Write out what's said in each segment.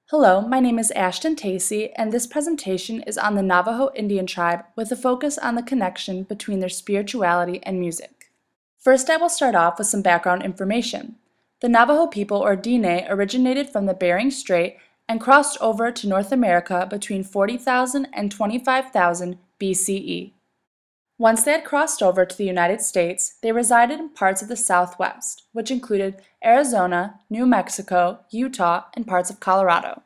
Hello, my name is Ashton Tacey, and this presentation is on the Navajo Indian tribe with a focus on the connection between their spirituality and music. First, I will start off with some background information. The Navajo people, or Diné, originated from the Bering Strait and crossed over to North America between 40,000 and 25,000 BCE. Once they had crossed over to the United States, they resided in parts of the Southwest, which included Arizona, New Mexico, Utah, and parts of Colorado.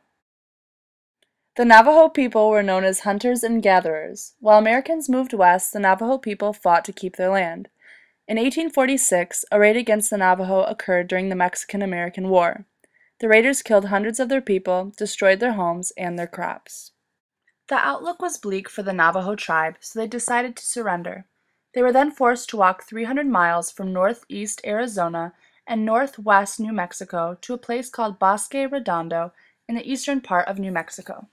The Navajo people were known as hunters and gatherers. While Americans moved west, the Navajo people fought to keep their land. In 1846, a raid against the Navajo occurred during the Mexican-American War. The raiders killed hundreds of their people, destroyed their homes, and their crops. The outlook was bleak for the Navajo tribe, so they decided to surrender. They were then forced to walk 300 miles from northeast Arizona and northwest New Mexico to a place called Bosque Redondo in the eastern part of New Mexico.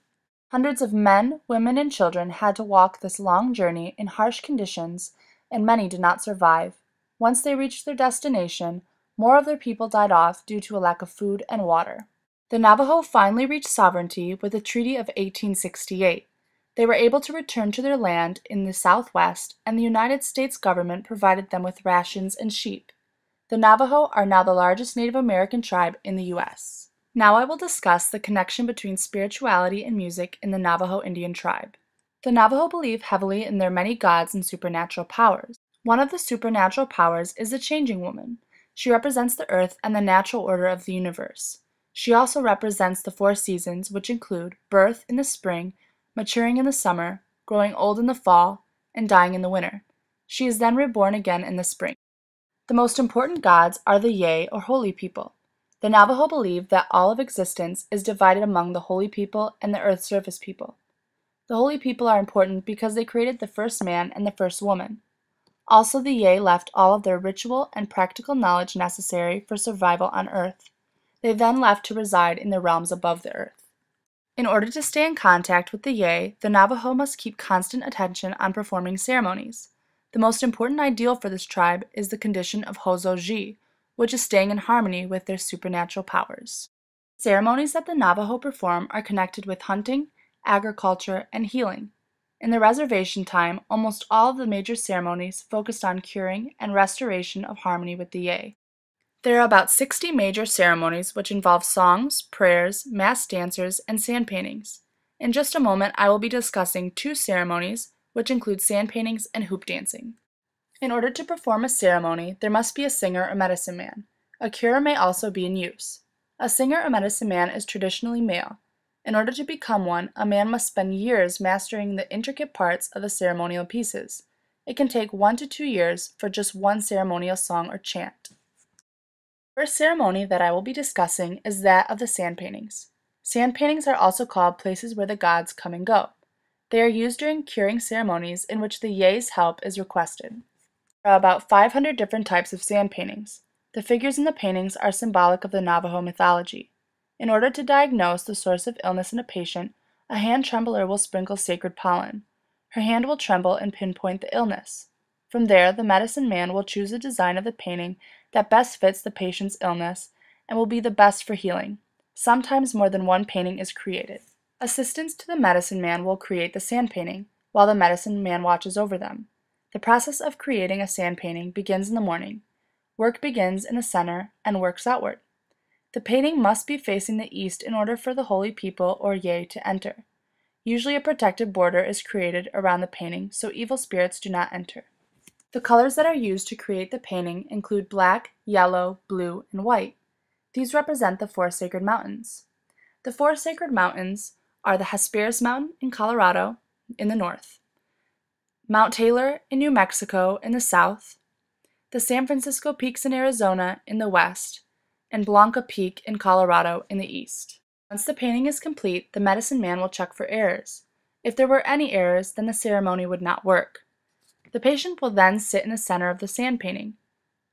Hundreds of men, women, and children had to walk this long journey in harsh conditions, and many did not survive. Once they reached their destination, more of their people died off due to a lack of food and water. The Navajo finally reached sovereignty with the Treaty of 1868. They were able to return to their land in the Southwest, and the United States government provided them with rations and sheep. The Navajo are now the largest Native American tribe in the U.S. Now I will discuss the connection between spirituality and music in the Navajo Indian tribe. The Navajo believe heavily in their many gods and supernatural powers. One of the supernatural powers is the changing woman. She represents the earth and the natural order of the universe. She also represents the 4 seasons, which include birth in the spring, maturing in the summer, growing old in the fall, and dying in the winter. She is then reborn again in the spring. The most important gods are the Yei, or holy people. The Navajo believe that all of existence is divided among the holy people and the earth surface people. The holy people are important because they created the first man and the first woman. Also, the Yei left all of their ritual and practical knowledge necessary for survival on earth. They then left to reside in the realms above the earth. In order to stay in contact with the Yei, the Navajo must keep constant attention on performing ceremonies. The most important ideal for this tribe is the condition of Hozo-ji, which is staying in harmony with their supernatural powers. Ceremonies that the Navajo perform are connected with hunting, agriculture, and healing. In the reservation time, almost all of the major ceremonies focused on curing and restoration of harmony with the Yei. There are about 60 major ceremonies which involve songs, prayers, mass dancers, and sand paintings. In just a moment, I will be discussing 2 ceremonies, which include sand paintings and hoop dancing. In order to perform a ceremony, there must be a singer or medicine man. A cure may also be in use. A singer or medicine man is traditionally male. In order to become one, a man must spend years mastering the intricate parts of the ceremonial pieces. It can take 1 to 2 years for just one ceremonial song or chant. The first ceremony that I will be discussing is that of the sand paintings. Sand paintings are also called places where the gods come and go. They are used during curing ceremonies in which the Yei's help is requested. There are about 500 different types of sand paintings. The figures in the paintings are symbolic of the Navajo mythology. In order to diagnose the source of illness in a patient, a hand trembler will sprinkle sacred pollen. Her hand will tremble and pinpoint the illness. From there, the medicine man will choose a design of the painting that best fits the patient's illness and will be the best for healing. Sometimes more than one painting is created. Assistants to the medicine man will create the sand painting, while the medicine man watches over them. The process of creating a sand painting begins in the morning. Work begins in the center and works outward. The painting must be facing the east in order for the holy people or Yei to enter. Usually a protective border is created around the painting so evil spirits do not enter. The colors that are used to create the painting include black, yellow, blue, and white. These represent the 4 sacred mountains. The 4 sacred mountains are the Hesperus Mountain in Colorado in the north, Mount Taylor in New Mexico in the south, the San Francisco Peaks in Arizona in the west, and Blanca Peak in Colorado in the east. Once the painting is complete, the medicine man will check for errors. If there were any errors, then the ceremony would not work. The patient will then sit in the center of the sand painting.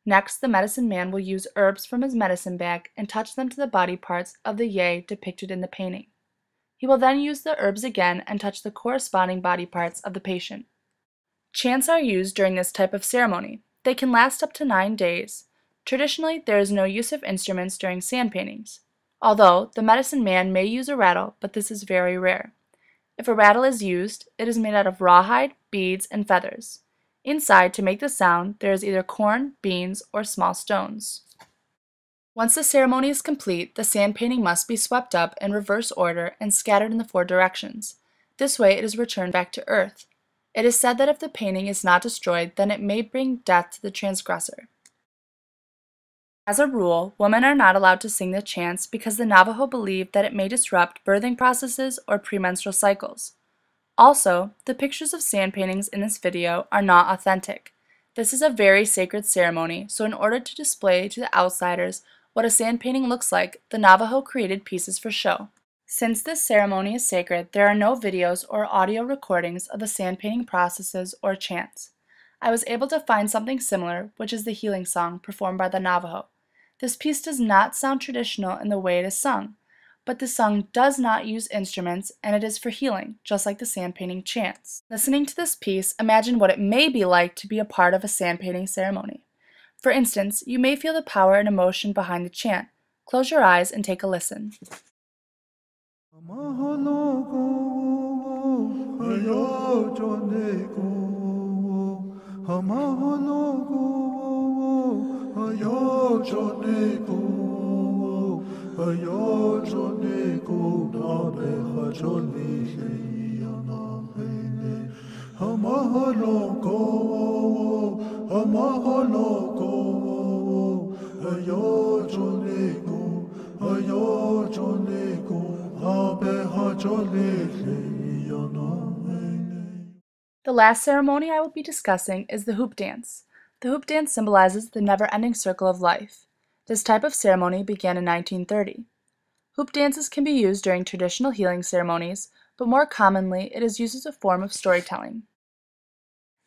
Next, the medicine man will use herbs from his medicine bag and touch them to the body parts of the Yei depicted in the painting. He will then use the herbs again and touch the corresponding body parts of the patient. Chants are used during this type of ceremony. They can last up to 9 days. Traditionally, there is no use of instruments during sand paintings. Although, the medicine man may use a rattle, but this is very rare. If a rattle is used, it is made out of rawhide, beads, and feathers. Inside, to make the sound, there is either corn, beans, or small stones. Once the ceremony is complete, the sand painting must be swept up in reverse order and scattered in the 4 directions. This way it is returned back to earth. It is said that if the painting is not destroyed, then it may bring death to the transgressor. As a rule, women are not allowed to sing the chants because the Navajo believe that it may disrupt birthing processes or premenstrual cycles. Also, the pictures of sand paintings in this video are not authentic. This is a very sacred ceremony, so in order to display to the outsiders what a sand painting looks like, the Navajo created pieces for show. Since this ceremony is sacred, there are no videos or audio recordings of the sand painting processes or chants. I was able to find something similar, which is the healing song performed by the Navajo. This piece does not sound traditional in the way it is sung, but the song does not use instruments and it is for healing, just like the sand painting chants. Listening to this piece, imagine what it may be like to be a part of a sand painting ceremony. For instance, you may feel the power and emotion behind the chant. Close your eyes and take a listen. The last ceremony I will be discussing is the hoop dance. The hoop dance symbolizes the never-ending circle of life. This type of ceremony began in 1930. Hoop dances can be used during traditional healing ceremonies, but more commonly it is used as a form of storytelling.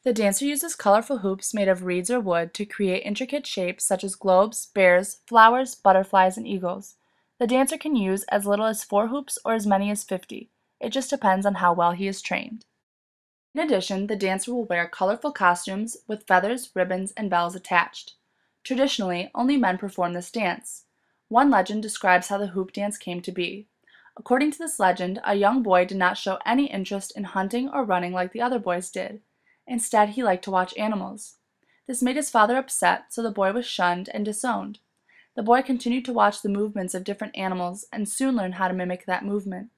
The dancer uses colorful hoops made of reeds or wood to create intricate shapes such as globes, bears, flowers, butterflies, and eagles. The dancer can use as little as 4 hoops or as many as 50. It just depends on how well he is trained. In addition, the dancer will wear colorful costumes with feathers, ribbons, and bells attached. Traditionally, only men perform this dance. One legend describes how the hoop dance came to be. According to this legend, a young boy did not show any interest in hunting or running like the other boys did. Instead, he liked to watch animals. This made his father upset, so the boy was shunned and disowned. The boy continued to watch the movements of different animals and soon learned how to mimic that movement.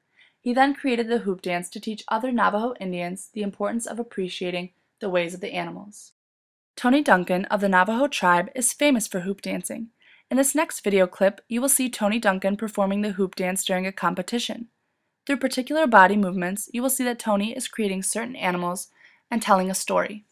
He then created the hoop dance to teach other Navajo Indians the importance of appreciating the ways of the animals. Tony Duncan of the Navajo tribe is famous for hoop dancing. In this next video clip, you will see Tony Duncan performing the hoop dance during a competition. Through particular body movements, you will see that Tony is creating certain animals and telling a story.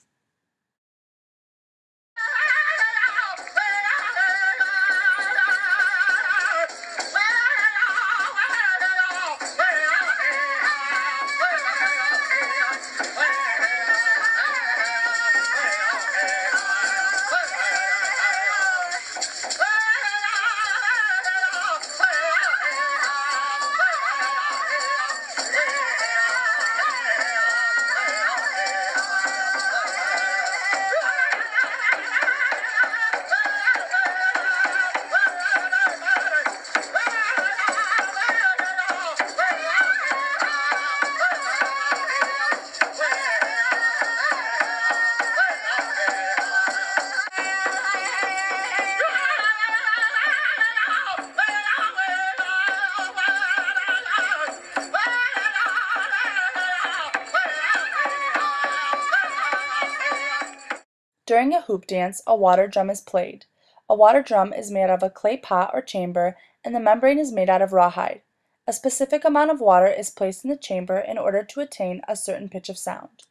During a hoop dance, a water drum is played. A water drum is made out of a clay pot or chamber, and the membrane is made out of rawhide. A specific amount of water is placed in the chamber in order to attain a certain pitch of sound.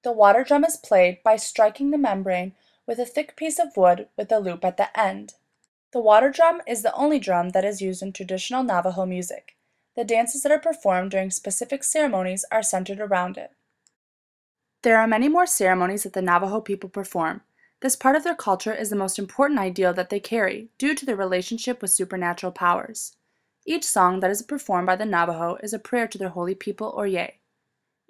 The water drum is played by striking the membrane with a thick piece of wood with a loop at the end. The water drum is the only drum that is used in traditional Navajo music. The dances that are performed during specific ceremonies are centered around it. There are many more ceremonies that the Navajo people perform. This part of their culture is the most important ideal that they carry, due to their relationship with supernatural powers. Each song that is performed by the Navajo is a prayer to their holy people or Yeh.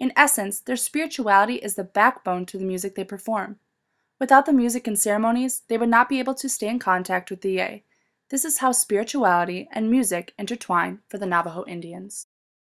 In essence, their spirituality is the backbone to the music they perform. Without the music and ceremonies, they would not be able to stay in contact with the Yeh. This is how spirituality and music intertwine for the Navajo Indians.